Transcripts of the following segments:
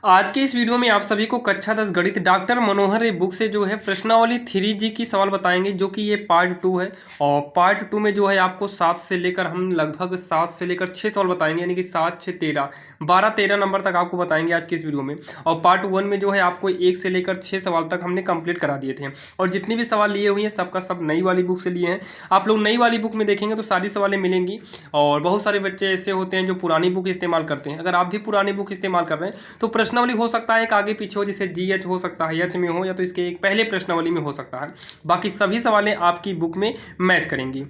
आज के इस वीडियो में आप सभी को कक्षा 10 गणित डॉक्टर मनोहर रे बुक से जो है प्रश्नावली 3G की सवाल बताएंगे, जो कि ये पार्ट 2 है। और पार्ट 2 में जो है आपको 7 से लेकर हम लगभग 7 से लेकर 6 सवाल बताएंगे, यानी कि 7 6 13 12 13 नंबर तक आपको बताएंगे आज के इस वीडियो में। और पार्ट 1 में जो है आपको 1 से लेकर 6 सवाल तक हमने कंप्लीट करा दिए थे। और जितनी भी सवाल लिए हुए हैं सबका सब नई वाली बुक से लिए हैं। आप लोग नई वाली बुक में देखेंगे तो सारी सवालें मिलेंगी। और बहुत सारे बच्चे ऐसे होते हैं जो पुरानी बुक इस्तेमाल करते हैं। अगर आप भी पुरानी बुक इस्तेमाल कर रहे हैं तो प्रश्नावली हो सकता है एक आगे पीछे हो, जैसे GH हो सकता है एच में हो, या तो इसके एक पहले प्रश्नावली में हो सकता है। बाकी सभी सवालें आपकी बुक में मैच करेंगी।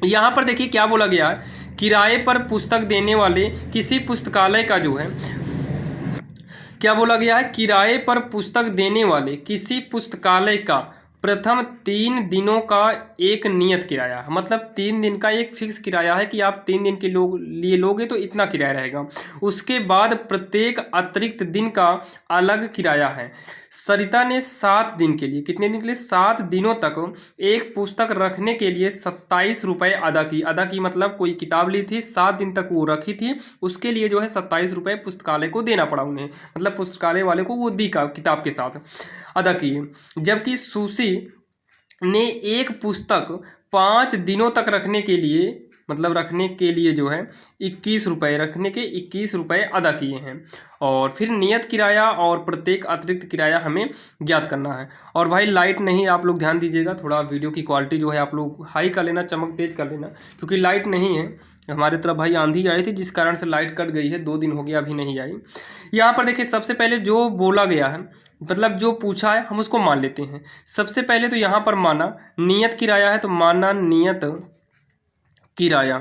यहाँ पर देखिए क्या बोला गया है, किराए पर पुस्तक देने वाले किसी पुस्तकालय का जो है, क्या बोला गया है, किराए पर पुस्तक देने वाले किसी पुस्तकालय का प्रथम 3 दिनों का एक नियत किराया, मतलब 3 दिन का एक फिक्स किराया है कि आप 3 दिन के लिए लोगे तो इतना किराया रहेगा। उसके बाद प्रत्येक अतिरिक्त दिन का अलग किराया है। सरिता ने 7 दिन के लिए, कितने दिन के लिए, 7 दिनों तक एक पुस्तक रखने के लिए 27 रुपये अदा की मतलब कोई किताब ली थी, 7 दिन तक वो रखी थी, उसके लिए जो है 27 रुपये पुस्तकालय को देना पड़ा उन्हें, मतलब पुस्तकालय वाले को वो दी का किताब के साथ अदा किए। जबकि सुशी ने एक पुस्तक 5 दिनों तक रखने के लिए, मतलब रखने के लिए जो है 21 रुपये, रखने के 21 रुपये अदा किए हैं। और फिर नियत किराया और प्रत्येक अतिरिक्त किराया हमें ज्ञात करना है। और भाई लाइट नहीं, आप लोग ध्यान दीजिएगा, थोड़ा वीडियो की क्वालिटी जो है आप लोग हाई कर लेना, चमक तेज कर लेना, क्योंकि लाइट नहीं है हमारे तरफ। भाई आंधी आई थी जिस कारण से लाइट कट गई है, 2 दिन हो गया अभी नहीं आई। यहाँ पर देखिए सबसे पहले जो बोला गया है, मतलब जो पूछा है हम उसको मान लेते हैं। सबसे पहले तो यहाँ पर माना नियत किराया है, तो माना नियत किराया,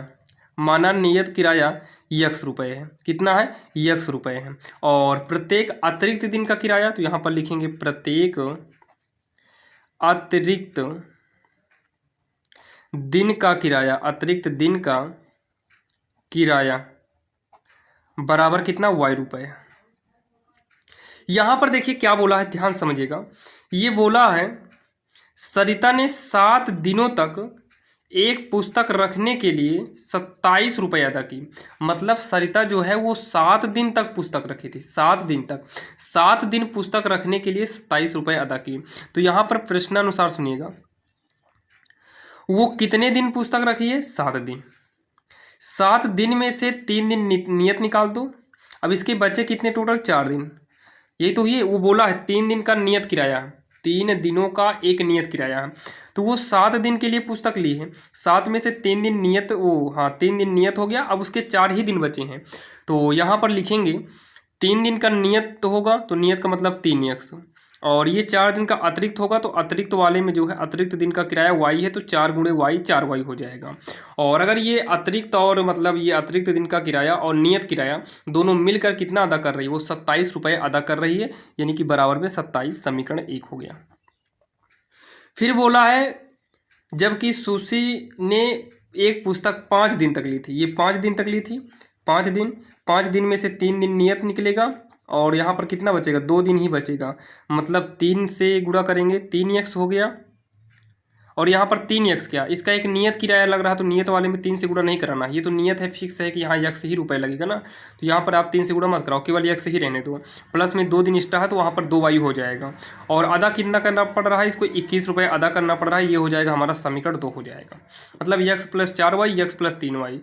माना नियत किराया यक्स रुपये है। कितना है, यक्स रुपये है। और प्रत्येक अतिरिक्त दिन का किराया, तो यहाँ पर लिखेंगे प्रत्येक अतिरिक्त दिन का किराया, अतिरिक्त दिन का किराया बराबर कितना, वाई रुपये। यहाँ पर देखिए क्या बोला है, ध्यान समझिएगा। ये बोला है सरिता ने 7 दिनों तक एक पुस्तक रखने के लिए 27 रुपये अदा की। मतलब सरिता जो है वो 7 दिन तक पुस्तक रखी थी, 7 दिन तक, 7 दिन पुस्तक रखने के लिए 27 रुपये अदा की। तो यहाँ पर प्रश्नानुसार सुनिएगा, वो कितने दिन पुस्तक रखी है, 7 दिन। 7 दिन में से 3 दिन नियत निकाल दो। अब इसके बचे कितने टोटल, 4 दिन। यही तो ये वो बोला है 3 दिन का नियत किराया, 3 दिनों का एक नियत किराया है। तो वो 7 दिन के लिए पुस्तक ली है, 7 में से 3 दिन नियत, वो हाँ 3 दिन नियत हो गया, अब उसके 4 ही दिन बचे हैं। तो यहाँ पर लिखेंगे 3 दिन का नियत तो होगा, तो नियत का मतलब 3 यक्स, और ये 4 दिन का अतिरिक्त होगा, तो अतिरिक्त वाले में जो है अतिरिक्त दिन का किराया वाई है, तो 4 गुणे वाई 4 वाई हो जाएगा। और अगर ये अतिरिक्त और मतलब ये अतिरिक्त दिन का किराया और नियत किराया दोनों मिलकर कितना अदा कर रही है, वो 27 रुपये अदा कर रही है, यानी कि बराबर में 27, समीकरण 1 हो गया। फिर बोला है जबकि सुशी ने एक पुस्तक 5 दिन तक ली थी, ये 5 दिन तक ली थी, 5 दिन में से 3 दिन नियत निकलेगा, और यहाँ पर कितना बचेगा, 2 दिन ही बचेगा, मतलब 3 से गुणा करेंगे, 3 यक्स हो गया। और यहाँ पर 3 यक्स क्या, इसका एक नियत किराया लग रहा है, तो नियत वाले में 3 से गुणा नहीं कराना, ये तो नियत है, फिक्स है कि यहाँ यक्स ही रुपये लगेगा ना, तो यहाँ पर आप 3 से गुणा मत कराओ, केवल यक्स ही रहने दो। प्लस में 2 दिन एक्स्ट्रा है तो वहाँ पर 2 वाई हो जाएगा। और अदा कितना करना पड़ रहा है, इसको 21 रुपये अदा करना पड़ रहा है, ये हो जाएगा हमारा समीकरण 2 हो जाएगा। मतलब x plus 4 y, x plus 3 y,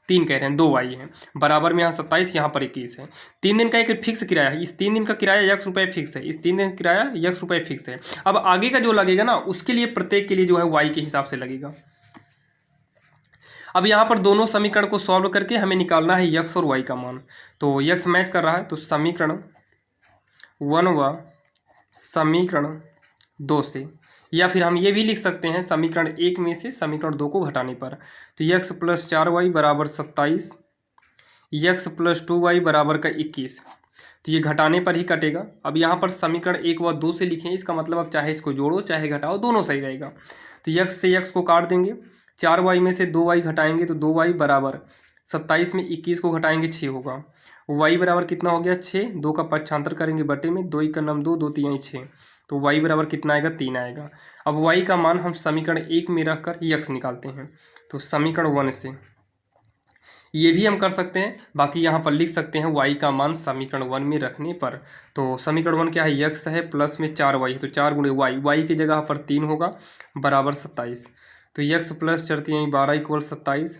3 कह रहे हैं, 2 वाई है, बराबर में यहाँ 27, यहाँ पर 21 है। 3 दिन का एक फिक्स किराया है, इस 3 दिन का किराया यक्स रुपये फिक्स है, इस 3 दिन का किराया यक्स रुपये फिक्स है। अब आगे का जो लगेगा ना उसके लिए प्रत्येक के लिए जो है वाई के हिसाब से लगेगा। अब यहाँ पर दोनों समीकरण को सॉल्व करके हमें निकालना है यक्स और वाई का मान। तो यक्स मैच कर रहा है, तो समीकरण 1 व समीकरण 2 से, या फिर हम ये भी लिख सकते हैं समीकरण 1 में से समीकरण 2 को घटाने पर, तो यक्स प्लस 4 वाई बराबर 27, यक्स प्लस 2 वाई बराबर का 21, तो ये घटाने पर ही कटेगा। अब यहाँ पर समीकरण 1 व 2 से लिखें, इसका मतलब अब चाहे इसको जोड़ो चाहे घटाओ दोनों सही रहेगा। तो यक्स से यक्स को काट देंगे, 4 वाई में से 2 वाई घटाएंगे तो 2 वाई बराबर 27 में 21 को घटाएंगे 6 होगा, वाई बराबर कितना हो गया 6, 2 का पक्षांतर करेंगे बटे में, 2 का नाम 2, 2 3 6, तो वाई बराबर कितना आएगा 3 आएगा। अब वाई का मान हम समीकरण 1 में रखकर यक्स निकालते हैं, तो समीकरण 1 से ये भी हम कर सकते हैं। बाकी यहाँ पर लिख सकते हैं y का मान समीकरण 1 में रखने पर। तो समीकरण 1 क्या है, x है प्लस में 4y है, तो 4 गुणे y की जगह पर 3 होगा बराबर 27। तो x प्लस चढ़ती है 12 इक्वल 27।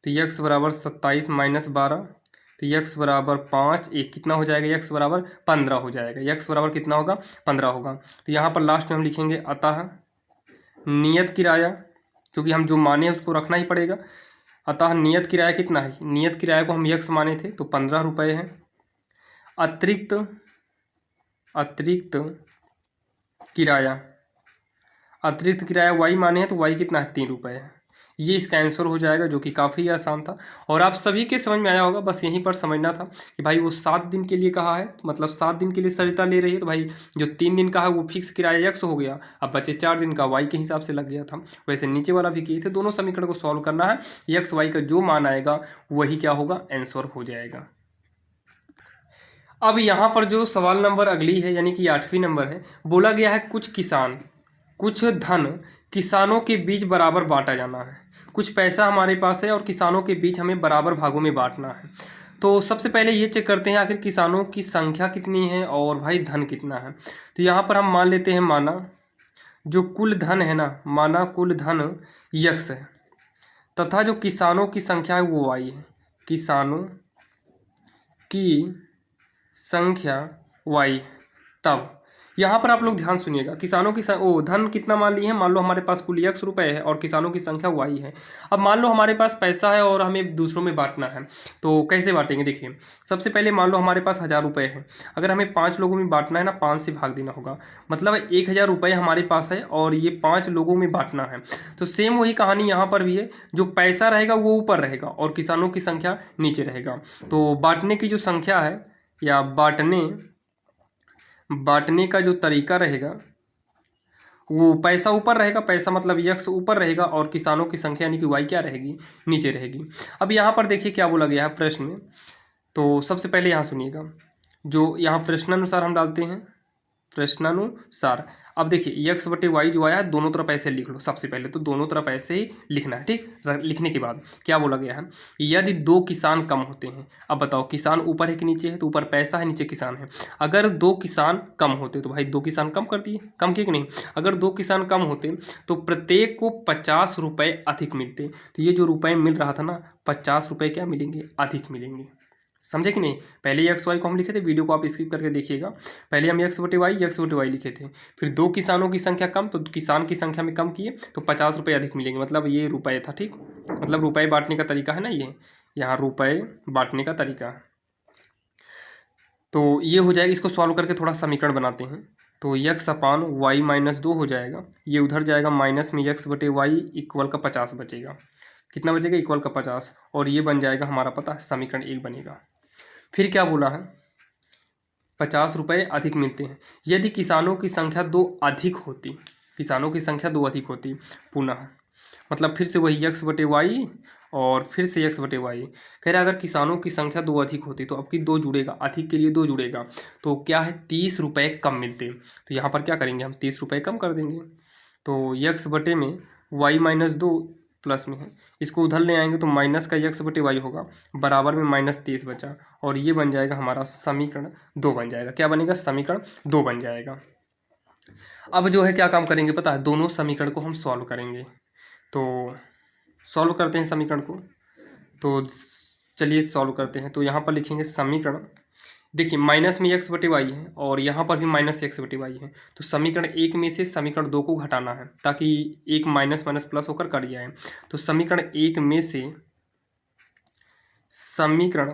तो x बराबर 27 माइनस 12, तो x बराबर 5, एक कितना हो जाएगा, x बराबर 15 हो जाएगा। x बराबर कितना होगा, 15 होगा। तो यहाँ पर लास्ट में हम लिखेंगे अतः नियत किराया, क्योंकि हम जो माने उसको रखना ही पड़ेगा। अतः नियत किराया कितना है, नियत किराया को हम x माने थे तो 15 रुपये है। अतिरिक्त किराया y माने हैं तो y कितना है, 3 रुपये है। ये इसका आंसर हो जाएगा, जो कि काफ़ी आसान था और आप सभी के समझ में आया होगा। बस यहीं पर समझना था कि भाई वो 7 दिन के लिए कहा है, मतलब 7 दिन के लिए सरिता ले रही है, तो भाई जो 3 दिन का है वो फिक्स किराया x हो गया, अब बचे 4 दिन का y के हिसाब से लग गया था। वैसे नीचे वाला भी किए थे। दोनों समीकरण को सॉल्व करना है, x y का जो मान आएगा वही क्या होगा, आंसर हो जाएगा। अब यहाँ पर जो सवाल नंबर अगली है, यानी कि 8वीं नंबर है, बोला गया है कुछ धन किसानों के बीच बराबर बांटा जाना है। कुछ पैसा हमारे पास है और किसानों के बीच हमें बराबर भागों में बांटना है। तो सबसे पहले ये चेक करते हैं आखिर किसानों की संख्या कितनी है और भाई धन कितना है। तो यहाँ पर हम मान लेते हैं, माना जो कुल धन है ना, माना कुल धन यक्स है तथा जो किसानों की संख्या है वो वाई है। किसानों की संख्या y, तब यहाँ पर आप लोग ध्यान सुनिएगा, किसानों की धन कितना मान लिए हैं, मान लो हमारे पास कुल x रुपये है और किसानों की संख्या y है। अब मान लो हमारे पास पैसा है और हमें दूसरों में बांटना है, तो कैसे बांटेंगे, देखिए सबसे पहले मान लो हमारे पास 1000 रुपये है, अगर हमें 5 लोगों में बांटना है ना, 5 से भाग देना होगा, मतलब 1000 रुपये हमारे पास है और ये 5 लोगों में बांटना है। तो सेम वही कहानी यहाँ पर भी है, जो पैसा रहेगा वो ऊपर रहेगा और किसानों की संख्या नीचे रहेगा। तो बांटने की जो संख्या है या बांटने का जो तरीका रहेगा वो पैसा ऊपर रहेगा, पैसा मतलब यक्स ऊपर रहेगा और किसानों की संख्या यानी कि वाई क्या रहेगी, नीचे रहेगी। अब यहाँ पर देखिए क्या बोला गया है प्रश्न में। तो सबसे पहले यहाँ सुनिएगा, जो यहाँ प्रश्नानुसार हम डालते हैं, प्रश्नानुसार। अब देखिए x बटे वाई जो आया है दोनों तरफ ऐसे लिख लो, सबसे पहले तो दोनों तरफ ऐसे ही लिखना है, ठीक। लिखने के बाद क्या बोला गया है, यदि 2 किसान कम होते हैं। अब बताओ किसान ऊपर है कि नीचे है, तो ऊपर पैसा है नीचे किसान है। अगर 2 किसान कम होते तो भाई 2 किसान कम कर दिए, कम किए कि नहीं। अगर 2 किसान कम होते तो प्रत्येक को 50 रुपये अधिक मिलते। तो ये जो रुपये मिल रहा था ना, 50 रुपये क्या मिलेंगे, अधिक मिलेंगे। समझे कि नहीं। पहले एक्स वाई को हम लिखे थे, वीडियो को आप स्किप करके देखिएगा। पहले हम एक्स बटे वाई लिखे थे, फिर 2 किसानों की संख्या कम तो किसान की संख्या में कम किए तो 50 रुपये अधिक मिलेंगे, मतलब ये रुपये था, ठीक। मतलब रुपये बांटने का तरीका है ना, ये यहाँ रुपये बांटने का तरीका। तो ये हो जाएगा, इसको सॉल्व करके थोड़ा समीकरण बनाते हैं। तो यक्स अपान वाई माइनस 2 हो जाएगा, ये उधर जाएगा माइनस में यक्स बटे वाई इक्वल का 50 बचेगा। कितना बचेगा, इक्वल का 50, और ये बन जाएगा हमारा, पता है समीकरण 1 बनेगा। फिर क्या बोला है, 50 रुपये अधिक मिलते हैं यदि किसानों की संख्या 2 अधिक होती, किसानों की संख्या 2 अधिक होती। पुनः मतलब फिर से वही x बटे वाई और फिर से x बटे वाई। कह रहा है अगर किसानों की संख्या 2 अधिक होती तो अब की 2 जुड़ेगा, अधिक के लिए 2 जुड़ेगा, तो क्या है 30 रुपये कम मिलते। तो यहाँ पर क्या करेंगे हम, 30 रुपये कम कर देंगे। तो x बटे में y माइनस 2 प्लस में है, इसको उधर ले आएंगे तो माइनस का x बटे वाई होगा, बराबर में माइनस 30 बचा, और ये बन जाएगा हमारा समीकरण 2 बन जाएगा। क्या बनेगा, समीकरण 2 बन जाएगा। अब जो है क्या काम करेंगे पता है, दोनों समीकरण को हम सॉल्व करेंगे। तो सॉल्व करते हैं समीकरण को, तो चलिए सॉल्व करते हैं। तो यहाँ पर लिखेंगे समीकरण, देखिए माइनस में x बटे वाई है और यहाँ पर भी माइनस x बटे वाई है, तो समीकरण 1 में से समीकरण 2 को घटाना है ताकि एक माइनस माइनस प्लस होकर कट जाए। तो समीकरण 1 में से समीकरण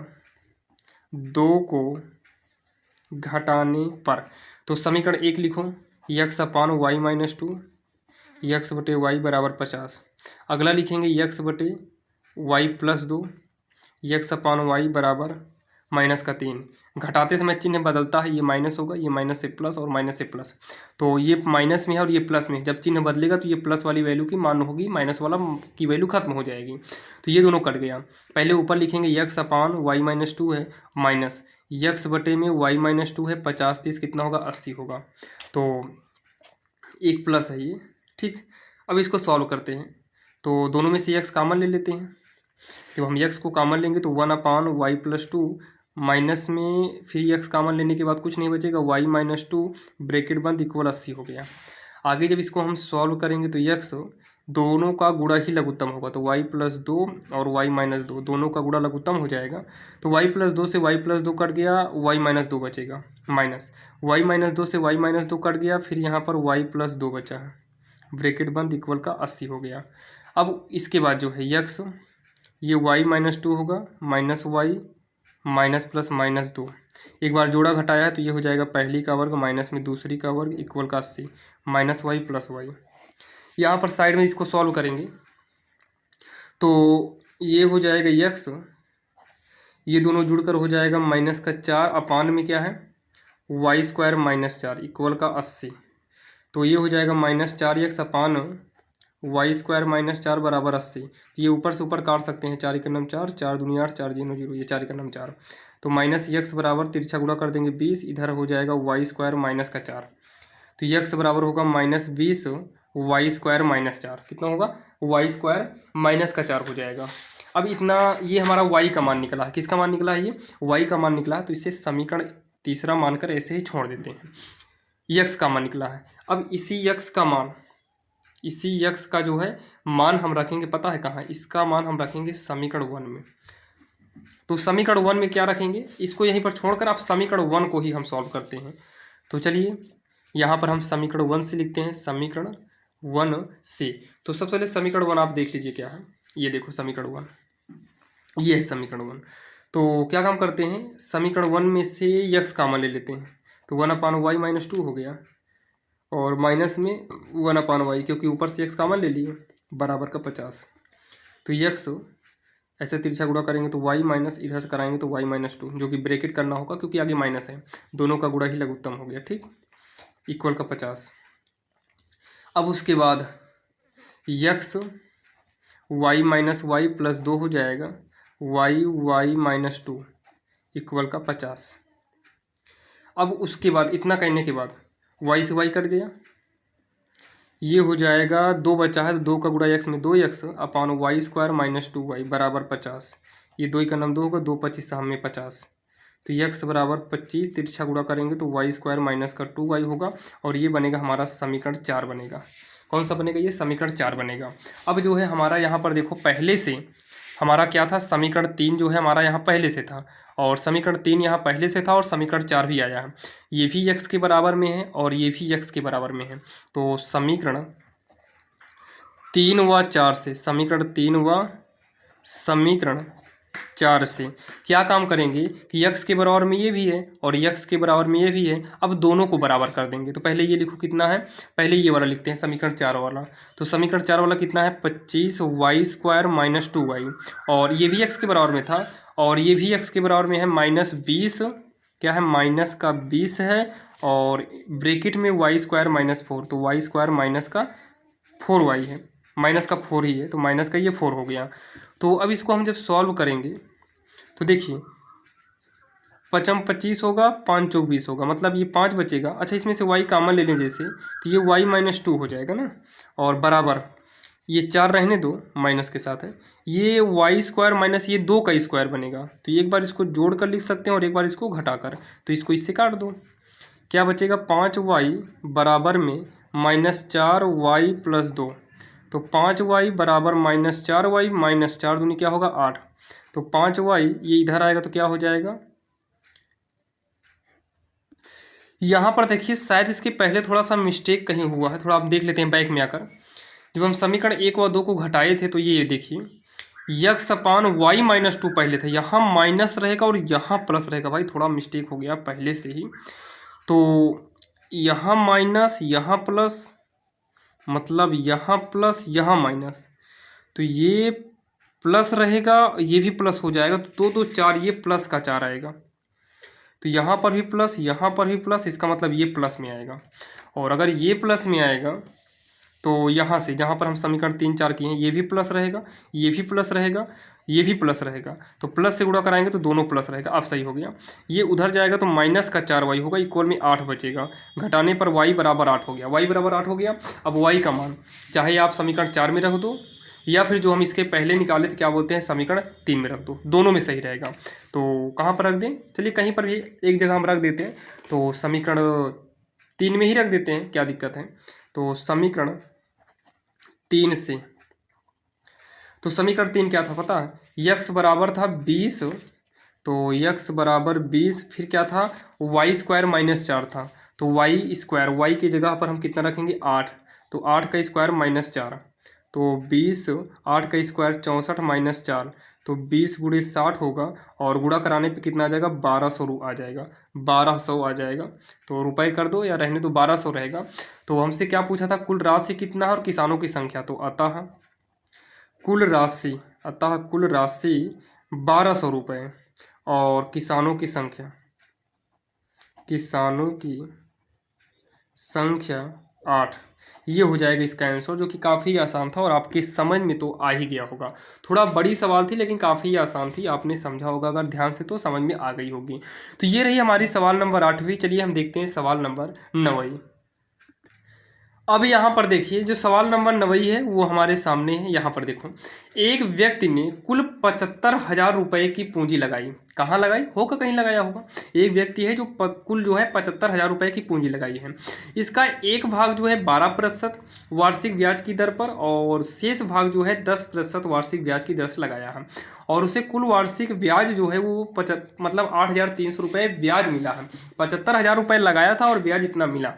2 को घटाने पर, तो समीकरण 1 लिखो, x upon y minus 2, x बटे वाई बराबर 50। अगला लिखेंगे यक्स बटे Y plus 2, x upon y बराबर माइनस का 3। घटाते समय चिन्ह बदलता है, ये माइनस होगा, ये माइनस से प्लस और माइनस से प्लस, तो ये माइनस में है और ये प्लस में है। जब चिन्ह बदलेगा तो ये प्लस वाली वैल्यू की मान होगी, माइनस वाला की वैल्यू खत्म हो जाएगी। तो ये दोनों कट गया। पहले ऊपर लिखेंगे यक्स अपान वाई माइनस 2 है, माइनस यक्स बटे में वाई माइनस 2 है, 50 30 कितना होगा, 80 होगा। तो एक प्लस है ये, ठीक। अब इसको सॉल्व करते हैं, तो दोनों में से x कॉमन ले लेते हैं। जब हम x को कॉमन लेंगे तो 1/y+2 माइनस में फिर x कॉमन लेने के बाद कुछ नहीं बचेगा, y-2 ब्रैकेट बंद इक्वल 80 हो गया। आगे जब इसको हम सॉल्व करेंगे तो x दोनों का गुणा ही लघुत्तम होगा, तो y+2 और y-2 दोनों का गुणा लघुत्तम हो जाएगा। तो y+2 से y+2 कट गया, y-2 बचेगा, माइनस y-2 से y-2 कट गया, फिर यहाँ पर y+2 बचा है, ब्रैकेट बंद इक्वल का 80 हो गया। अब इसके बाद जो है x ये y-2 होगा, माइनस y माइनस प्लस -2, एक बार जोड़ा घटाया है तो ये हो जाएगा पहली का वर्ग माइनस में दूसरी का वर्ग इक्वल का 80, माइनस वाई प्लस वाई। यहाँ पर साइड में इसको सॉल्व करेंगे तो ये हो जाएगा x, ये दोनों जुड़कर हो जाएगा -4 अपान में क्या है y² - 4 इक्वल का 80। तो ये हो जाएगा -4x अपान y² - 4 बराबर 80। ये ऊपर से ऊपर काट सकते हैं, 4 × 4, 4 दूनी 8, 4 जीरो 0, ये 4 × 4। तो -x बराबर तिरछा गुणा कर देंगे 20, इधर हो जाएगा y² - 4। तो x बराबर होगा -20 y² - 4, कितना होगा y² - 4 हो जाएगा। अब इतना ये हमारा y का मान निकला है, किसका मान निकला है, ये y का मान निकला है। तो इसे समीकरण तीसरा मानकर ऐसे ही छोड़ देते हैं, x का मान निकला है। अब इसी x का मान, इसी x का जो है मान हम रखेंगे पता है कहाँ, इसका मान हम रखेंगे समीकरण 1 में। तो समीकरण 1 में क्या रखेंगे, इसको यहीं पर छोड़कर आप समीकरण 1 को ही हम सॉल्व करते हैं। तो चलिए यहाँ पर हम समीकरण 1 से लिखते हैं, समीकरण 1 से। तो सबसे पहले समीकरण 1 आप देख लीजिए क्या है, ये देखो समीकरण 1, ये है समीकरण 1। तो क्या काम करते हैं, समीकरण 1 में से x कॉमन ले लेते हैं, तो 1/y-2 हो गया, और माइनस में 1/y, क्योंकि ऊपर से x कॉमन ले लिए, बराबर का 50। तो x ऐसे तिरछा गुणा करेंगे तो y माइनस इधर से कराएंगे तो y-2, जो कि ब्रैकेट करना होगा क्योंकि आगे माइनस है, दोनों का गुणा ही लघुत्तम हो गया, ठीक, इक्वल का 50। अब उसके बाद x y-y प्लस 2 हो जाएगा, y-2 इक्वल का 50। अब उसके बाद इतना करने के बाद y से y कट गया, ये हो जाएगा 2 बचा है, तो 2 का गुणा x में 2x अपान y² - 2y बराबर 50। ये 2 का नाम 2 होगा, 2 25 में 50। तो x बराबर 25, तिरछा गुणा करेंगे तो y² - 2y होगा, और ये बनेगा हमारा समीकरण 4 बनेगा। कौन सा बनेगा, ये समीकरण 4 बनेगा। अब जो है हमारा यहाँ पर देखो, पहले से हमारा क्या था, समीकरण 3 जो है हमारा यहाँ पहले से था, और समीकरण 3 यहाँ पहले से था, और समीकरण 4 भी आया है। ये भी x के बराबर में है और ये भी x के बराबर में है। तो समीकरण 3 व 4 से, समीकरण 3 व समीकरण 4 से क्या काम करेंगे कि x के बराबर में ये भी है और x के बराबर में ये भी है, अब दोनों को बराबर कर देंगे। तो पहले ये लिखो कितना है, पहले ये वाला लिखते हैं समीकरण 4 वाला। तो समीकरण 4 वाला कितना है, 25 y² - 2y, और ये भी x के बराबर में था, और ये भी x के बराबर में है, -20, क्या है, माइनस का 20 है, और ब्रैकेट में y² - 4, तो y² - 4y है, माइनस का 4 ही है, तो माइनस का ये 4 हो गया। तो अब इसको हम जब सॉल्व करेंगे तो देखिए 5 × 25 होगा, 5 × 20 होगा, मतलब ये 5 बचेगा। अच्छा, इसमें से y कॉमन ले लें जैसे, तो ये y - 2 हो जाएगा ना, और बराबर ये 4 रहने दो, माइनस के साथ है, ये y² माइनस ये 2 का स्क्वायर बनेगा। तो एक बार इसको जोड़ कर लिख सकते हैं और एक बार इसको घटाकर, तो इसको इससे काट दो, क्या बचेगा, 5y बराबर में -4y प्लस 2, तो 5y बराबर -4y, -4 दूनी क्या होगा 8, तो 5y ये इधर आएगा तो क्या हो जाएगा, यहाँ पर देखिए शायद इसके पहले थोड़ा सा मिस्टेक कहीं हुआ है, थोड़ा आप देख लेते हैं बैक में आकर। जब हम समीकरण 1 व 2 को घटाए थे तो ये देखिए x अपान y - 2 पहले था, यहाँ माइनस रहेगा और यहाँ प्लस रहेगा। भाई थोड़ा मिस्टेक हो गया पहले से ही, तो यहाँ माइनस यहाँ प्लस, मतलब यहाँ प्लस यहाँ माइनस, तो ये प्लस रहेगा, ये भी प्लस हो जाएगा, तो 2 2 4, ये प्लस का 4 आएगा। तो यहाँ पर भी प्लस, यहाँ पर भी प्लस, इसका मतलब ये प्लस में आएगा। और अगर ये प्लस में आएगा तो यहाँ से जहाँ पर हम समीकरण 3 4 किए हैं, ये भी प्लस रहेगा, ये भी प्लस रहेगा, ये भी प्लस रहेगा, तो प्लस से गुणा कराएंगे तो दोनों प्लस रहेगा। अब सही हो गया, ये उधर जाएगा तो माइनस का 4y होगा, इक्वल में 8 बचेगा, घटाने पर y बराबर 8 हो गया, y बराबर 8 हो गया। अब y का मान चाहे आप समीकरण 4 में रख दो या फिर जो हम इसके पहले निकाले थे क्या बोलते हैं, समीकरण 3 में रख दो, दोनों में सही रहेगा। तो कहाँ पर रख दें, चलिए कहीं पर भी एक जगह हम रख देते हैं, तो समीकरण 3 में ही रख देते हैं, क्या दिक्कत है। तो समीकरण 3 से, तो समीकरण 3 क्या था पता है, यक्स बराबर था 20, तो यक्स बराबर 20, फिर क्या था, वाई स्क्वायर माइनस 4 था, तो वाई स्क्वायर, वाई की जगह पर हम कितना रखेंगे 8, तो 8 का स्क्वायर माइनस 4, तो 20, 8 का स्क्वायर 64 माइनस 4, तो 20 गुणे 60 होगा, और गुणा कराने पे कितना आ जाएगा, 1200 आ जाएगा, 1200 आ जाएगा। तो रुपए कर दो या रहने दो, 1200 रहेगा। तो हमसे क्या पूछा था, कुल राशि कितना है और किसानों की संख्या, तो अतः कुल राशि, अतः कुल राशि 1200 रुपये और किसानों की संख्या, किसानों की संख्या 8, ये हो जाएगा इसका आंसर, जो कि काफ़ी आसान था और आपके समझ में तो आ ही गया होगा। थोड़ा बड़ी सवाल थी लेकिन काफ़ी आसान थी, आपने समझा होगा अगर ध्यान से तो समझ में आ गई होगी। तो ये रही हमारी सवाल नंबर 8वीं। चलिए हम देखते हैं सवाल नंबर 9वीं। अब यहाँ पर देखिए जो सवाल नंबर 9वीं है वो हमारे सामने है। यहाँ पर देखो, एक व्यक्ति ने कुल 75,000 रुपये की पूंजी लगाई। कहाँ लगाई होगा, कहीं लगाया होगा। एक व्यक्ति है जो कुल जो है 75,000 रुपये की पूंजी लगाई है। इसका एक भाग जो है 12% वार्षिक ब्याज की दर पर और शेष भाग जो है 10% वार्षिक ब्याज की दर से लगाया है, और उसे कुल वार्षिक ब्याज जो है वो मतलब 8,300 रुपये ब्याज मिला है। 75,000 रुपये लगाया था और ब्याज इतना मिला।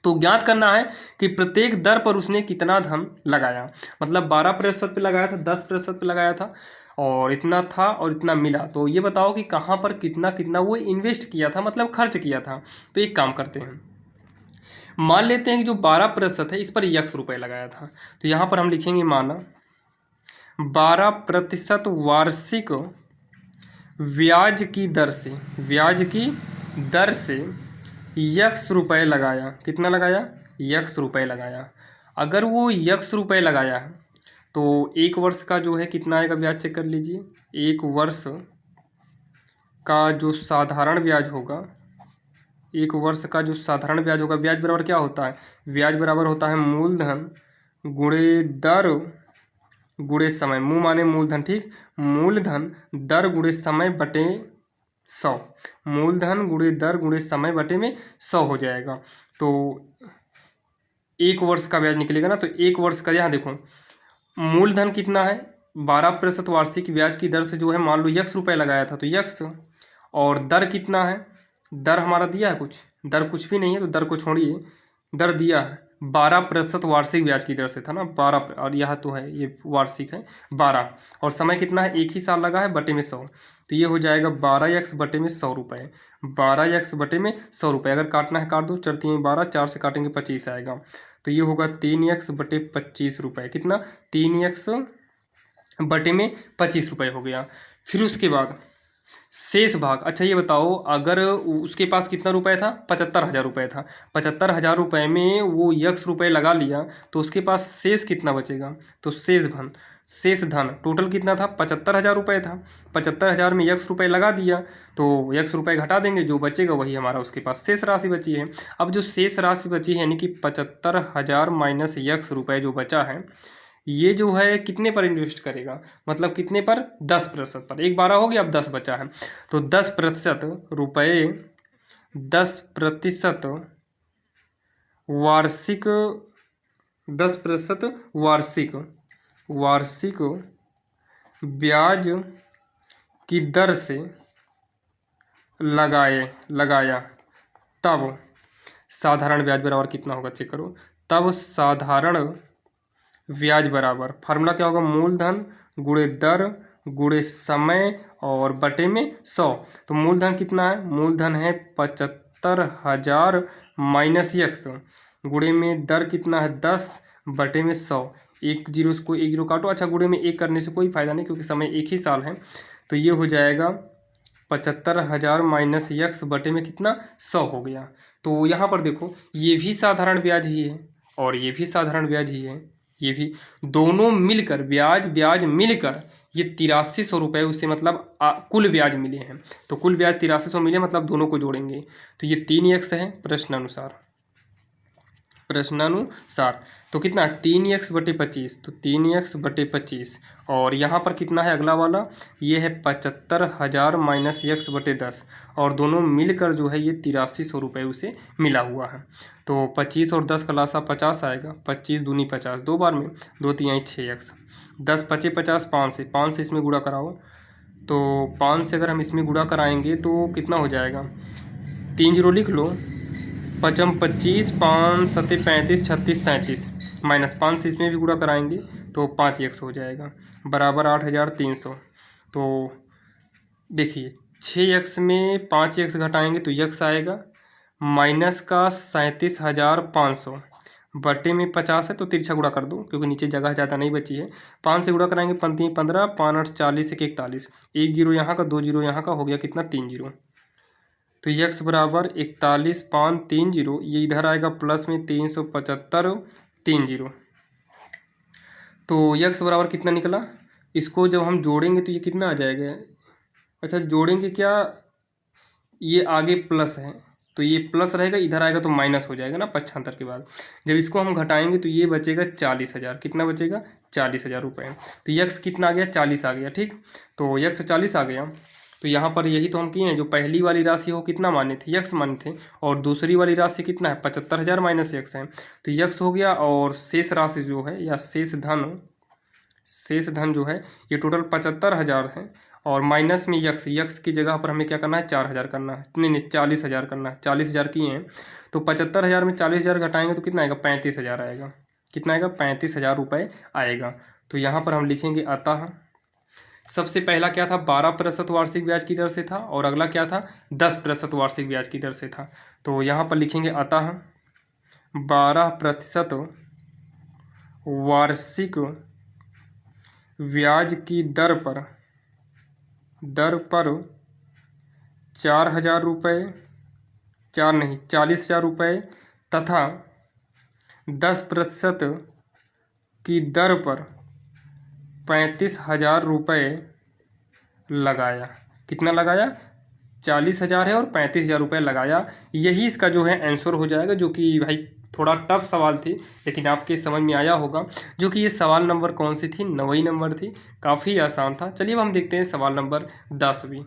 तो ज्ञात करना है कि प्रत्येक दर पर उसने कितना धन लगाया, मतलब 12% पे लगाया था, 10% पे लगाया था, और इतना था और इतना मिला। तो ये बताओ कि कहाँ पर कितना कितना वो इन्वेस्ट किया था, मतलब खर्च किया था। तो एक काम करते हैं, मान लेते हैं कि जो 12% है इस पर यक्स रुपये लगाया था, तो यहाँ पर हम लिखेंगे माना 12% वार्षिक ब्याज की दर से, ब्याज की दर से यक्स रुपये लगाया। कितना लगाया, यक्स रुपये लगाया। अगर वो यक्स रुपये लगाया है तो एक वर्ष का जो है कितना आएगा ब्याज, चेक कर लीजिए। एक वर्ष का जो साधारण ब्याज होगा, एक वर्ष का जो साधारण ब्याज होगा, ब्याज बराबर क्या होता है, ब्याज बराबर होता है मूलधन गुणे दर गुणे समय, मूल माने मूलधन, ठीक, मूलधन दर गुणे समय बटे 100, मूलधन गुणे दर गुणे समय बटे में 100 हो जाएगा। तो एक वर्ष का ब्याज निकलेगा ना, तो एक वर्ष का, यहाँ देखो मूलधन कितना है 12% वार्षिक ब्याज की दर से जो है मान लो यक्स रुपये लगाया था, तो यक्स, और दर कितना है, दर हमारा दिया है कुछ, दर कुछ भी नहीं है, तो दर को छोड़िए, दर दिया है 12% वार्षिक ब्याज की दर से था ना, 12, और यह तो है ये वार्षिक है 12, और समय कितना है, एक ही साल लगा है, बटे में 100, तो ये हो जाएगा 12x बटे में 100 रुपये, 12x बटे में 100 रुपये। अगर काटना है काट दो, 4 3 12, 4 से काटेंगे 25 आएगा, तो ये होगा 3x बटे 25 रुपये। कितना, 3x बटे में 25 रुपये हो गया। फिर उसके बाद शेष भाग, अच्छा ये बताओ अगर उसके पास कितना रुपए था, 75,000 रुपये था, 75,000 रुपये में वो यक्स रुपये लगा लिया, तो उसके पास शेष कितना बचेगा, तो शेष धन टोटल कितना था, 75,000 रुपये था, 75,000 में यक्स रुपये लगा दिया, तो यक्स रुपये घटा देंगे, जो बचेगा वही हमारा उसके पास शेष राशि बची है। अब जो शेष राशि बची है यानी कि 75,000 माइनस यक्स रुपये जो बचा है, ये जो है कितने पर इन्वेस्ट करेगा, मतलब कितने पर, 10% पर। एक 12 हो गया, अब 10 बचा है, तो 10% रुपये, 10% वार्षिक, 10% वार्षिक ब्याज की दर से लगाया, तब साधारण ब्याज बराबर कितना होगा, चेक करो। तब साधारण ब्याज बराबर, फार्मूला क्या होगा, मूलधन गुणे दर गुणे समय और बटे में 100। तो मूलधन कितना है, मूलधन है 75,000 माइनस यक्स, गुणे में दर कितना है 10 बटे में 100, एक जीरो को एक जीरो काटो, अच्छा गुणे में एक करने से कोई फायदा नहीं क्योंकि समय एक ही साल है, तो ये हो जाएगा 75,000 माइनस यक्स बटे में कितना, 100 हो गया। तो यहाँ पर देखो ये भी साधारण ब्याज ही है और ये भी साधारण ब्याज ही है, ये भी, दोनों मिलकर ब्याज मिलकर ये 8300 रुपये उसे मतलब कुल ब्याज मिले हैं। तो कुल ब्याज 8300 मिले, मतलब दोनों को जोड़ेंगे तो ये 3x है प्रश्न अनुसार। प्रश्नानुसार। तो कितना है 3x/25, तो 3x/25 और यहाँ पर कितना है अगला वाला, ये है 75,000 माइनस x/10 और दोनों मिलकर जो है ये 8300 रुपये उसे मिला हुआ है। तो 25 और 10 का लासा 50 आएगा, 25 दूनी 50, दो बार में 2 3 6x, 10 पचे 50, 5 से इसमें गुणा कराओ। तो 5 से अगर हम इसमें गुणा कराएंगे तो कितना हो जाएगा, 3 जीरो लिख लो, 5 25, 5 सत्ते 35, 36 37 माइनस 5 से इसमें भी गुणा कराएंगे तो 5x हो जाएगा बराबर 8,300। तो देखिए 6x में 5x घटाएंगे तो x आएगा माइनस का 37,500 बटे में 50 है तो तिरछा गुणा कर दो क्योंकि नीचे जगह ज़्यादा नहीं बची है। 5 से गुणा कराएंगे 5 15, 5 8 40, 1 41, 1 जीरो यहाँ का, 2 जीरो यहाँ का, हो गया कितना 3 जीरो। तो x बराबर 41,530, ये इधर आएगा प्लस में 375 3 जीरो। तो x बराबर कितना निकला, इसको जब हम जोड़ेंगे तो ये कितना आ जाएगा, अच्छा जोड़ेंगे क्या, ये आगे प्लस है तो ये प्लस रहेगा, इधर आएगा तो माइनस हो जाएगा ना 75 के बाद। जब इसको हम घटाएंगे तो ये बचेगा 40,000, कितना बचेगा 40,000 रुपये। तो यक्स कितना आ गया 40 आ गया, ठीक। तो यक्स 40 आ गया, तो यहाँ पर यही तो हम किए हैं, जो पहली वाली राशि हो कितना माने थे यक्स माने थे और दूसरी वाली राशि कितना है 75,000 माइनस यक्स है, तो यक्स हो गया और शेष राशि जो है या शेष धन जो है ये टोटल 75,000 है और माइनस में यक्स की जगह पर हमें क्या करना है 4,000 करना है, नहीं 40,000 करना है, 40,000 किए हैं। तो 75,000 में 40,000 घटाएंगे तो कितना आएगा 35,000 आएगा, कितना आएगा 35,000 रुपये आएगा। तो यहाँ पर हम लिखेंगे अतः सबसे पहला क्या था 12% वार्षिक ब्याज की दर से था और अगला क्या था 10% वार्षिक ब्याज की दर से था। तो यहाँ पर लिखेंगे अतः 12% वार्षिक ब्याज की दर पर 4,000 रुपये, 40,000 रुपये तथा 10% की दर पर 35,000 रुपये लगाया। कितना लगाया 40,000 है और 35,000 रुपये लगाया। यही इसका जो है आंसर हो जाएगा, जो कि भाई थोड़ा टफ सवाल थी लेकिन आपके समझ में आया होगा। जो कि ये सवाल नंबर कौन सी थी 9वीं नंबर थी, काफ़ी आसान था। चलिए अब हम देखते हैं सवाल नंबर 10वीं।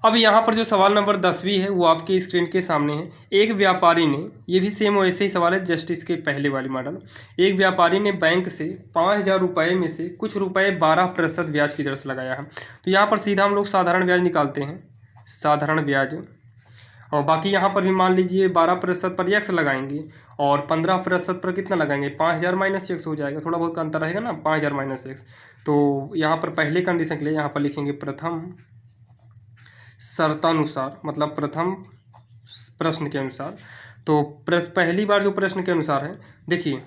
अब यहाँ पर जो सवाल नंबर 10वीं है वो आपके स्क्रीन के सामने है। एक व्यापारी ने, ये भी सेम वैसे ही सवाल है जस्ट इसके पहले वाली मॉडल। एक व्यापारी ने बैंक से 5,000 रुपये में से कुछ रुपए 12% ब्याज की दर से लगाया है। तो यहाँ पर सीधा हम लोग साधारण ब्याज निकालते हैं, साधारण ब्याज, और बाकी यहाँ पर भी मान लीजिए 12% पर यक्स लगाएंगे और 15% पर कितना लगाएंगे 5,000 माइनस यक्स हो जाएगा, थोड़ा बहुत का अंतर रहेगा ना 5,000 माइनस यक्स। तो यहाँ पर पहले कंडीशन के लिए यहाँ पर लिखेंगे प्रथम शर्तानुसार, मतलब प्रथम प्रश्न के अनुसार। तो पहली बार जो प्रश्न के अनुसार है, देखिए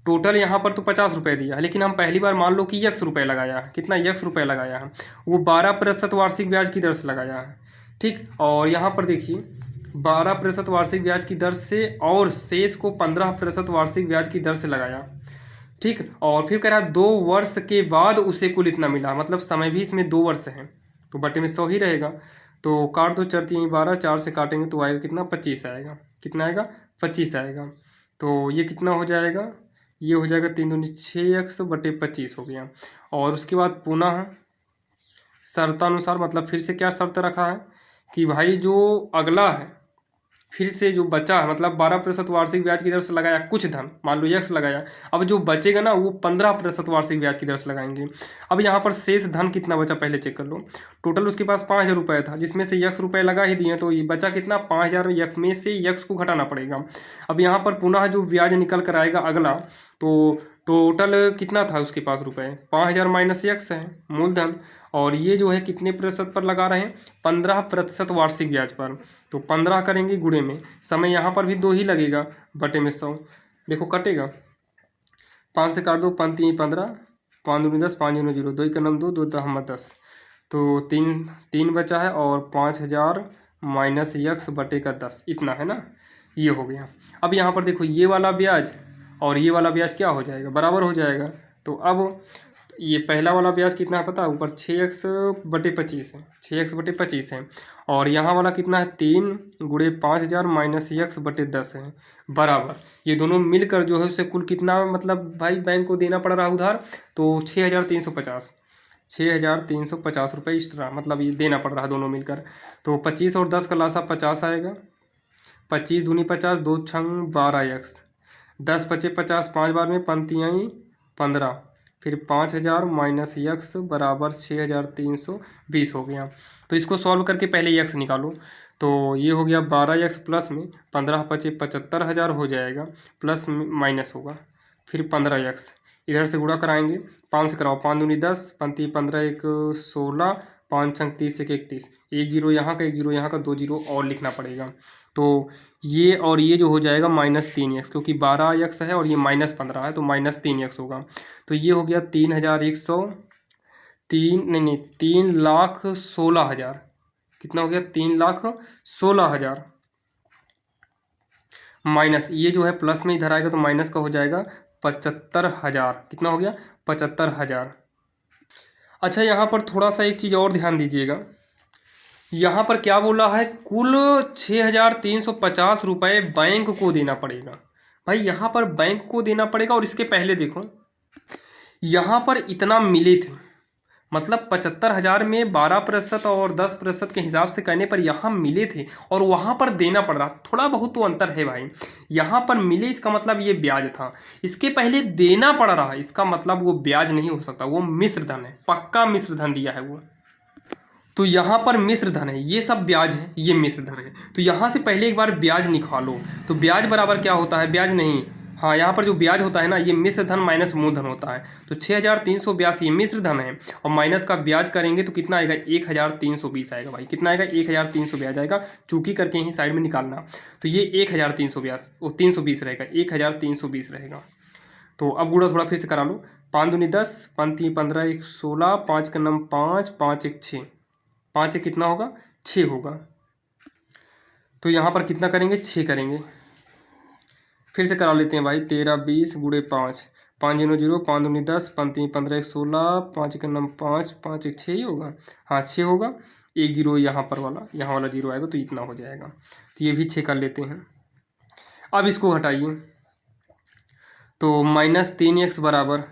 टोटल यहाँ पर तो 50 रुपये दिया है लेकिन हम पहली बार मान लो कि यक्स रुपये लगाया है, कितना यक्स रुपये लगाया है, वो 12% वार्षिक ब्याज की दर से लगाया है, ठीक। और यहाँ पर देखिए 12% वार्षिक ब्याज की दर से और शेष को 15% वार्षिक ब्याज की दर से लगाया, ठीक। और फिर कह रहा है 2 वर्ष के बाद उसे कुल इतना मिला, मतलब समय भी इसमें 2 वर्ष है तो बटे में 100 ही रहेगा। तो काट दो चरती यहीं 12, 4 से काटेंगे तो आएगा कितना 25 आएगा, कितना आएगा 25 आएगा। तो ये कितना हो जाएगा, ये हो जाएगा 3 दूनी 6x बटे 25 हो गया। और उसके बाद पुनः शर्तानुसार, मतलब फिर से क्या शर्त रखा है कि भाई जो अगला है फिर से जो बचा है, मतलब 12% वार्षिक ब्याज की दर से लगाया कुछ धन, मान लो यक्स लगाया, अब जो बचेगा ना वो 15% वार्षिक ब्याज की दर से लगाएंगे। अब यहाँ पर शेष धन कितना बचा पहले चेक कर लो। टोटल उसके पास 5,000 रुपये था जिसमें से यक्स रुपये लगा ही दिए, तो ये बचा कितना 5,000 यक्स में से यक्स को घटाना पड़ेगा। अब यहाँ पर पुनः जो ब्याज निकल कर आएगा अगला, तो टोटल कितना था उसके पास रुपए 5,000 माइनस यक्स है मूलधन, और ये जो है कितने प्रतिशत पर लगा रहे हैं 15% वार्षिक ब्याज पर। तो 15 करेंगे गुणे में, समय यहाँ पर भी 2 ही लगेगा बटे में 100, देखो कटेगा 5 से काट दो 5 3 15, 5 दूनी 10, 5 जीरो 0, 2 का नाम 2, 2 दहम 10, तो 3 बचा है और 5,000 माइनस यक्स बटे का 10 इतना है ना, ये हो गया। अब यहाँ पर देखो ये वाला ब्याज और ये वाला ब्याज क्या हो जाएगा बराबर हो जाएगा। तो अब ये पहला वाला ब्याज कितना है पता है, ऊपर 6x/25 है, 6x/25 है। और यहाँ वाला कितना है, 3 × 5000 माइनस x/10 है, बराबर। ये दोनों मिलकर जो है उससे कुल कितना मतलब भाई बैंक को देना पड़ रहा है उधार, तो 6350, 6350 रुपये एक्स्ट्रा मतलब ये देना पड़ रहा है दोनों मिलकर। तो 25 और 10 का लासा 50 आएगा, 25 दूनी 50, 2 छंग 12x, 10 पचे 50, 5 बार में पंक्तियाँ 15, फिर 5000 माइनस यक्स बराबर 6320 हो गया। तो इसको सॉल्व करके पहले यक्स निकालो, तो ये हो गया 12x प्लस में 15 पचे 75,000 हो जाएगा, प्लस माइनस होगा, फिर 15x इधर से गुणा कराएंगे, 5 से कराओ, 5 दूनी 10, पंती 15 1 16, 5 छंग 30 1 31, एक जीरो यहाँ का, एक जीरो यहाँ का, 2 जीरो और लिखना पड़ेगा। तो ये और ये जो हो जाएगा -3x, क्योंकि 12x है और ये -15 है तो -3x होगा। तो ये हो गया 3,16,000, कितना हो गया 3,16,000 माइनस ये जो है प्लस में इधर आएगा तो माइनस का हो जाएगा 75,000, कितना हो गया 75,000। अच्छा यहाँ पर थोड़ा सा एक चीज़ और ध्यान दीजिएगा, यहाँ पर क्या बोला है, कुल 6,350 रुपये बैंक को देना पड़ेगा। भाई यहाँ पर बैंक को देना पड़ेगा, और इसके पहले देखो यहाँ पर इतना मिले थे, मतलब 75,000 में 12% और 10% के हिसाब से कहने पर यहाँ मिले थे, और वहाँ पर देना पड़ रहा, थोड़ा बहुत तो अंतर है भाई। यहाँ पर मिले इसका मतलब ये ब्याज था, इसके पहले देना पड़ रहा है इसका मतलब वो ब्याज नहीं हो सकता, वो मिश्र धन है, पक्का मिश्र धन दिया है वो। तो यहाँ पर मिश्र धन है, ये सब ब्याज है, ये मिश्र धन है। तो यहाँ से पहले एक बार ब्याज निकालो, तो ब्याज बराबर क्या होता है, ब्याज नहीं, हाँ यहाँ पर जो ब्याज होता है ना, ये मिश्र धन माइनस मूलधन होता है। तो 6,382 ये मिश्र धन है, और माइनस का ब्याज करेंगे तो कितना आएगा, 1,320 आएगा भाई, कितना आएगा 1,300 ब्याज आएगा, चूंकि करके ही साइड में निकालना। तो ये 1,320 वो 320 रहेगा, 1,320 रहेगा। तो अब गुणा थोड़ा फिर से करा लो, 5 दूनी 10, 5 3 15 1 16, 5 का नम 5, 5 1 6, 5 एक कितना होगा 6 होगा। तो यहाँ पर कितना करेंगे 6 करेंगे, फिर से करा लेते हैं भाई, 13 20 गुणे 5, 5 0 0, 5 दूनी 10, 5 3 15 1 16, 5 का नम 5, 5 1 6 ही होगा, हाँ 6 होगा, एक जीरो यहाँ पर वाला, यहाँ वाला जीरो आएगा तो इतना हो जाएगा। तो ये भी 6 कर लेते हैं। अब इसको हटाइए, तो -3x बराबर,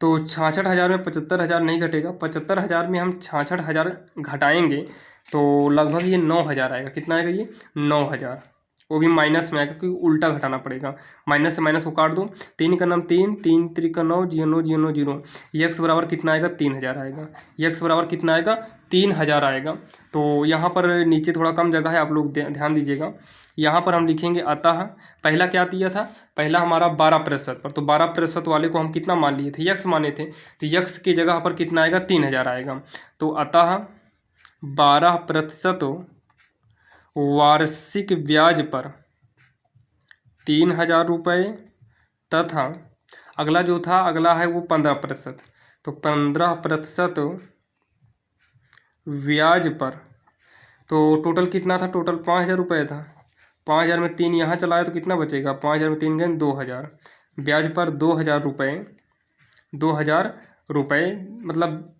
तो 66,000 में 75,000 नहीं घटेगा, 75,000 में हम 66,000 घटाएंगे तो लगभग ये 9,000 आएगा, कितना आएगा ये 9,000, वो भी माइनस में आएगा क्योंकि उल्टा घटाना पड़ेगा, माइनस से माइनस को काट दो, 3 का नाम 3, 3 3 का 9, 0 0 0, यक्स बराबर कितना आएगा 3,000 आएगा, यक्स बराबर कितना आएगा 3,000 आएगा। तो यहाँ पर नीचे थोड़ा कम जगह है, आप लोग ध्यान दीजिएगा, यहाँ पर हम लिखेंगे अतः, पहला क्या दिया था, पहला हमारा 12% पर, तो 12% वाले को हम कितना मान लिए थे, यक्स माने थे, तो यक्स की जगह पर कितना आएगा 3,000 आएगा। तो अतः 12% वार्षिक ब्याज पर 3,000 रुपये, तथा अगला जो था, अगला है वो 15%, तो 15% ब्याज पर, तो टोटल कितना था, टोटल 5,000 रुपये था, 5,000 में 3 यहाँ चलाए तो कितना बचेगा, 5,000 में 3 गए 2,000, ब्याज पर 2,000 रुपये, 2,000 रुपये मतलब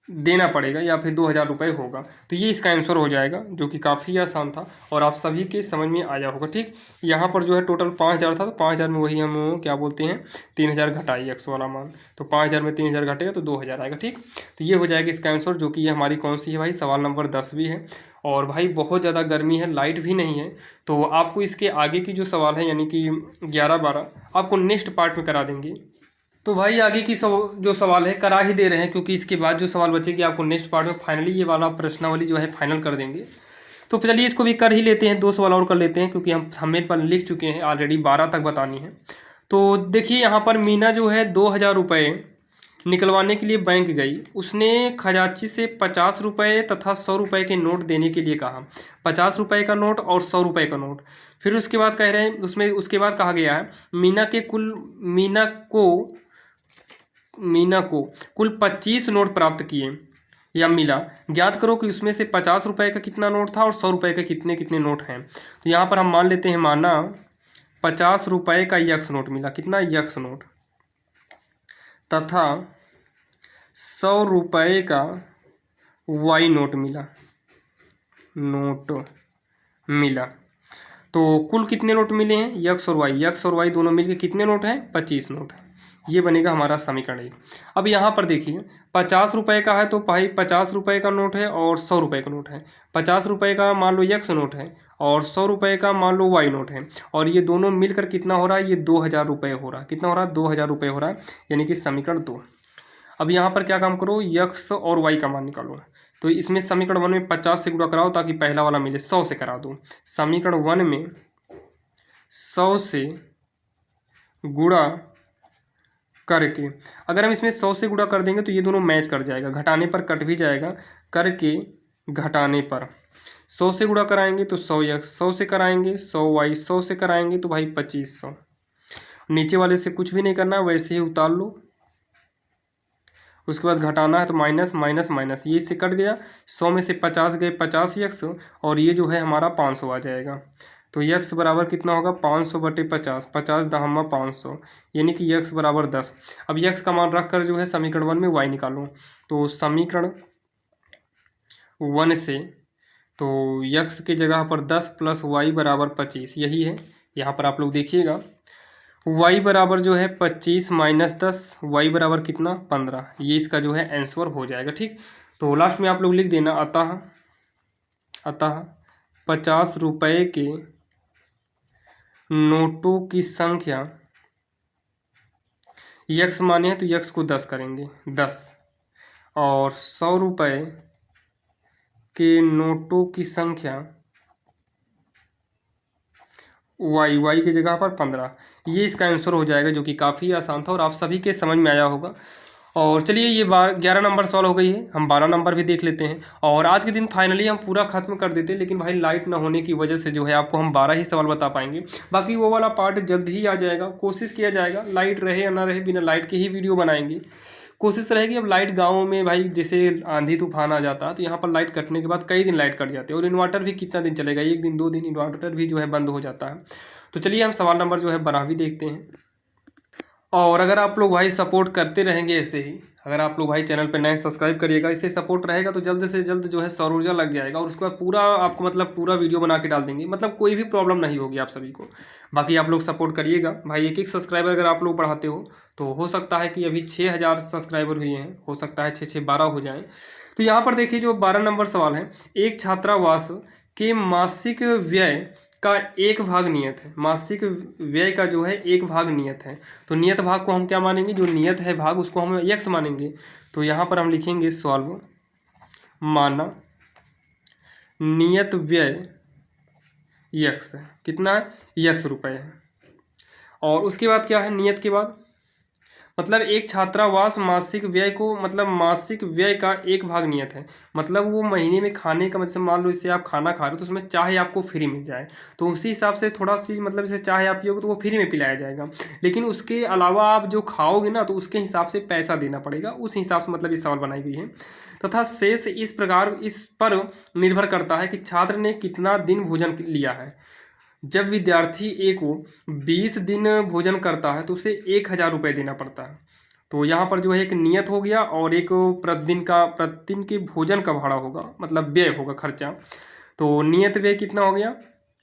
देना पड़ेगा, या फिर 2,000 रुपये होगा। तो ये इसका आंसर हो जाएगा, जो कि काफ़ी आसान था और आप सभी के समझ में आया होगा। ठीक, यहाँ पर जो है टोटल 5,000 था, तो 5,000 में वही हम क्या बोलते हैं 3,000 घटाइए एक्स वाला मान, तो 5,000 में 3,000 घटेगा तो 2,000 आएगा। ठीक, तो ये हो जाएगा इसका आंसर, जो कि ये हमारी कौन सी है भाई, सवाल नंबर 10 भी है। और भाई बहुत ज़्यादा गर्मी है, लाइट भी नहीं है, तो आपको इसके आगे की जो सवाल है यानी कि 11-12 आपको नेक्स्ट पार्ट में करा देंगे। तो भाई आगे की जो सवाल है करा ही दे रहे हैं, क्योंकि इसके बाद जो सवाल बचेगी आपको नेक्स्ट पार्ट में फाइनली ये वाला प्रश्नावली जो है फाइनल कर देंगे। तो चलिए इसको भी कर ही लेते हैं, 2 सवाल और कर लेते हैं, क्योंकि हम मेरे पर लिख चुके हैं ऑलरेडी, 12 तक बतानी है। तो देखिए यहाँ पर मीना जो है 2,000 रुपये निकलवाने के लिए बैंक गई, उसने खजांची से 50 रुपये तथा 100 रुपये के नोट देने के लिए कहा, 50 रुपये का नोट और 100 रुपये का नोट। फिर उसके बाद कह रहे हैं उसमें, उसके बाद कहा गया है मीना को कुल 25 नोट प्राप्त किए या मिला, ज्ञात करो कि उसमें से 50 रुपये का कितना नोट था और 100 रुपये के कितने कितने नोट हैं। तो यहाँ पर हम मान लेते हैं, माना 50 रुपये का यक्स नोट मिला, कितना यक्स नोट, तथा 100 रुपये का वाई नोट मिला। तो कुल कितने नोट मिले हैं? यक्स और वाई दोनों मिलके कितने नोट हैं? 25 नोट है। ये बनेगा हमारा समीकरण एक। अब यहाँ पर देखिए 50 रुपये का है तो भाई 50 रुपये का नोट है और 100 रुपये का नोट है। 50 रुपये का मान लो यक्स नोट है और 100 रुपये का मान लो वाई नोट है, और ये दोनों मिलकर कितना हो रहा है? ये 2000 रुपये हो रहा है। कितना हो रहा है? 2000 रुपये हो रहा है, यानी कि समीकरण 2। अब यहाँ पर क्या काम करो? यक्स और वाई का मान निकालो। तो इसमें समीकरण 1 में 50 से गुणा कराओ ताकि पहला वाला मिले, 100 से करा दो। समीकरण 1 में 100 से गुणा करके, अगर हम इसमें 100 से गुणा कर देंगे तो ये दोनों मैच कर जाएगा, घटाने पर कट भी जाएगा, करके घटाने पर 100 से गुणा कराएंगे तो 100x, 100 से कराएंगे 100y, 100 से कराएंगे तो भाई 2500। नीचे वाले से कुछ भी नहीं करना, वैसे ही उतार लो। उसके बाद घटाना है तो माइनस माइनस माइनस, ये इससे कट गया। 100 में से 50 गए, 50x, और ये जो है हमारा 500 आ जाएगा। तो x बराबर कितना होगा? 500 बटे 50, 50 दहम्मा 500, यानी कि x बराबर 10। अब x का मान रख कर जो है समीकरण 1 में y निकालो। तो समीकरण 1 से तो x की जगह पर 10 प्लस y बराबर 25, यही है। यहाँ पर आप लोग देखिएगा y बराबर जो है 25 माइनस 10, y बराबर कितना? 15। ये इसका जो है आंसर हो जाएगा। ठीक, तो लास्ट में आप लोग लिख देना अतः 50 रुपये के नोटों की संख्या, यक्स माने हैं तो यक्स को 10 करेंगे 10, और 100 रुपये के नोटों की संख्या वाई की जगह पर 15। ये इसका आंसर हो जाएगा, जो कि काफ़ी आसान था और आप सभी के समझ में आया होगा। और चलिए ये 11 नंबर सॉल्व हो गई है, हम 12 नंबर भी देख लेते हैं और आज के दिन फाइनली हम पूरा खत्म कर देते हैं। लेकिन भाई लाइट ना होने की वजह से जो है आपको हम 12 ही सवाल बता पाएंगे, बाकी वो वाला पार्ट जल्द ही आ जाएगा। कोशिश किया जाएगा, लाइट रहे या ना रहे, बिना लाइट के ही वीडियो बनाएंगे। कोशिश रहेगी। अब लाइट गाँव में भाई जैसे आंधी तूफान आ जाता है तो यहाँ पर लाइट कटने के बाद कई दिन लाइट कट जाती है, और इन्वर्टर भी कितना दिन चलेगा? 1 दिन 2 दिन, इन्वर्टर भी जो है बंद हो जाता है। तो चलिए हम सवाल नंबर जो है 12 भी देखते हैं। और अगर आप लोग भाई सपोर्ट करते रहेंगे ऐसे ही, अगर आप लोग भाई चैनल पर नए सब्सक्राइब करिएगा, इससे सपोर्ट रहेगा तो जल्द से जल्द जो है सौर ऊर्जा लग जाएगा, और उसके बाद पूरा आपको मतलब पूरा वीडियो बना के डाल देंगे, मतलब कोई भी प्रॉब्लम नहीं होगी आप सभी को। बाकी आप लोग सपोर्ट करिएगा भाई, एक सब्सक्राइबर अगर आप लोग बढ़ाते हो तो हो सकता है कि अभी 6000 सब्सक्राइबर हुए हैं, हो सकता है 6 6 12 हो जाएँ। तो यहाँ पर देखिए जो 12 नंबर सवाल है, एक छात्रावास के मासिक व्यय का 1 भाग नियत है। मासिक व्यय का जो है 1 भाग नियत है, तो नियत भाग को हम क्या मानेंगे? जो नियत है भाग उसको हम x मानेंगे। तो यहाँ पर हम लिखेंगे सॉल्व माना नियत व्यय x है। कितना है? x रुपये है। और उसके बाद क्या है? नियत के बाद मतलब एक छात्रावास मासिक व्यय को, मतलब मासिक व्यय का 1 भाग नियत है, मतलब वो महीने में खाने का, मतलब मान लो इससे आप खाना खा रहे हो तो उसमें चाय आपको फ्री मिल जाए, तो उसी हिसाब से थोड़ा सी मतलब इसे चाय आप पियोगे तो वो फ्री में पिलाया जाएगा। लेकिन उसके अलावा आप जो खाओगे ना तो उसके हिसाब से पैसा देना पड़ेगा, उस हिसाब से मतलब ये सवाल बनाई गई है। तथा शेष इस प्रकार इस पर निर्भर करता है कि छात्र ने कितना दिन भोजन लिया है। जब विद्यार्थी ए को 20 दिन भोजन करता है तो उसे 1000 रुपये देना पड़ता है। तो यहाँ पर जो है एक नियत हो गया और एक प्रतिदिन के भोजन का भाड़ा होगा, मतलब व्यय होगा, खर्चा। तो नियत व्यय कितना हो गया?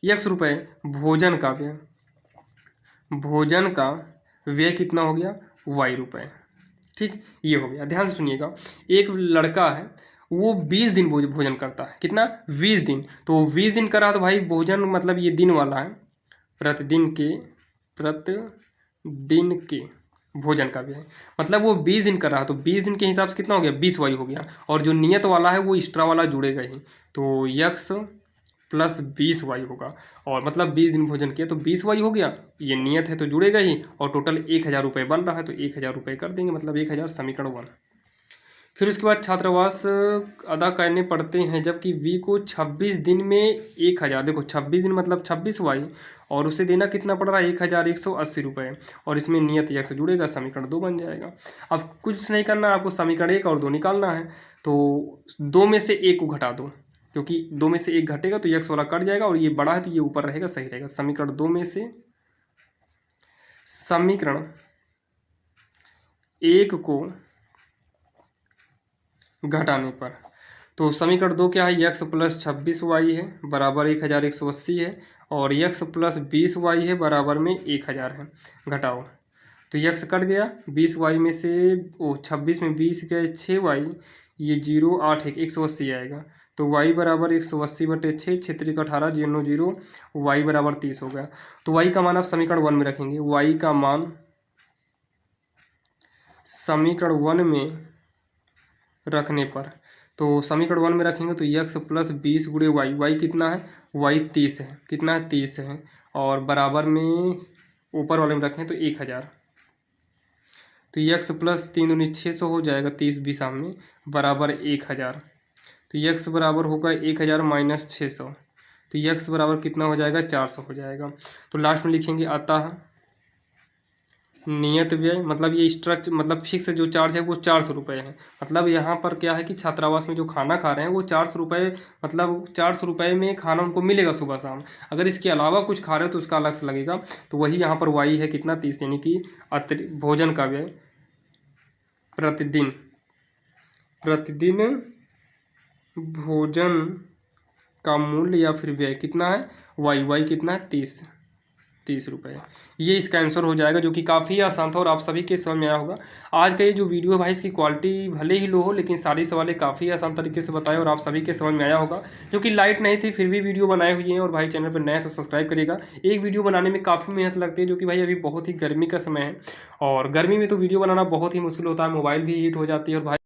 x रुपये। भोजन का व्यय कितना हो गया? y रुपये। ठीक, ये हो गया। ध्यान से सुनिएगा, एक लड़का है वो 20 दिन भोजन करता है। कितना? 20 दिन। तो 20 दिन करा तो भाई भोजन मतलब ये दिन वाला है, प्रतिदिन के भोजन का भी है, मतलब वो 20 दिन कर रहा है तो 20 दिन के हिसाब से कितना हो गया? 20 वाई हो गया। और जो नियत वाला है वो एक्स्ट्रा वाला जुड़ेगा ही, तो x प्लस 20 वाई होगा। और मतलब 20 दिन भोजन किया तो 20 वाई हो गया, ये नियत है तो जुड़ेगा ही, और टोटल 1000 रुपये बन रहा है तो 1000 रुपये कर देंगे, मतलब 1000 समीकरण 1। फिर उसके बाद छात्रावास अदा करने पड़ते हैं, जबकि v को 26 दिन में 1000, देखो 26 दिन मतलब 26 वाई, और उसे देना कितना पड़ रहा है? 1180 रुपये, और इसमें नियत x जुड़ेगा, समीकरण 2 बन जाएगा। अब कुछ नहीं करना, आपको समीकरण 1 और 2 निकालना है। तो 2 में से 1 को घटा दो, क्योंकि 2 में से 1 घटेगा तो x वाला कट जाएगा, और ये बड़ा है तो ये ऊपर रहेगा, सही रहेगा। समीकरण 2 में से समीकरण 1 को घटाने पर। तो समीकरण 2 क्या है, यक्स प्लस 26y है बराबर 1180 है और यक्स प्लस 20y है बराबर में 1000 है। घटाओ तो यक्स कट गया, 20y में से 26 में 20 गए 6y, ये 0 8 180 आएगा। तो y बराबर 180/6, 6 18 0 0, y बराबर 30 हो गया। तो y का मान आप समीकरण 1 में रखेंगे। y का मान समीकरण 1 में रखने पर, तो समीकरण 1 में रखेंगे तो यक्स प्लस 20 गुणे वाई, वाई कितना है, वाई 30 है, कितना है 30 है, और बराबर में ऊपर वाले में रखें तो 1000। तो यक्स प्लस 3 दूनी 600 हो जाएगा, 30 भी सामने, बराबर 1000। तो यक्स बराबर होगा 1000 माइनस 600, तो यक्स बराबर कितना हो जाएगा, 400 हो जाएगा। तो लास्ट में लिखेंगे अतः नियत व्यय, मतलब ये स्ट्रक्चर मतलब फिक्स जो चार्ज है वो 400 रुपये है। मतलब यहाँ पर क्या है कि छात्रावास में जो खाना खा रहे हैं वो 400 रुपये, मतलब 400 रुपये में खाना उनको मिलेगा सुबह शाम। अगर इसके अलावा कुछ खा रहे हो तो उसका अलग से लगेगा। तो वही यहाँ पर वाई है कितना, 30, यानी कि भोजन का व्यय प्रतिदिन, प्रतिदिन भोजन का मूल्य या फिर व्यय कितना है, वाई, वाई कितना है 30 रुपये। ये इसका आंसर हो जाएगा, जो कि काफ़ी आसान था और आप सभी के समझ में आया होगा। आज का ये जो वीडियो है भाई, इसकी क्वालिटी भले ही लो हो, लेकिन सारी सवालें काफ़ी आसान तरीके से बताए और आप सभी के समझ में आया होगा। जो कि लाइट नहीं थी फिर भी वीडियो बनाए हुए हैं। और भाई चैनल पर नए हैं तो सब्सक्राइब करिएगा। एक वीडियो बनाने में काफ़ी मेहनत लगती है, जो कि भाई अभी बहुत ही गर्मी का समय है और गर्मी में तो वीडियो बनाना बहुत ही मुश्किल होता है, मोबाइल भी हीट हो जाती है और भाई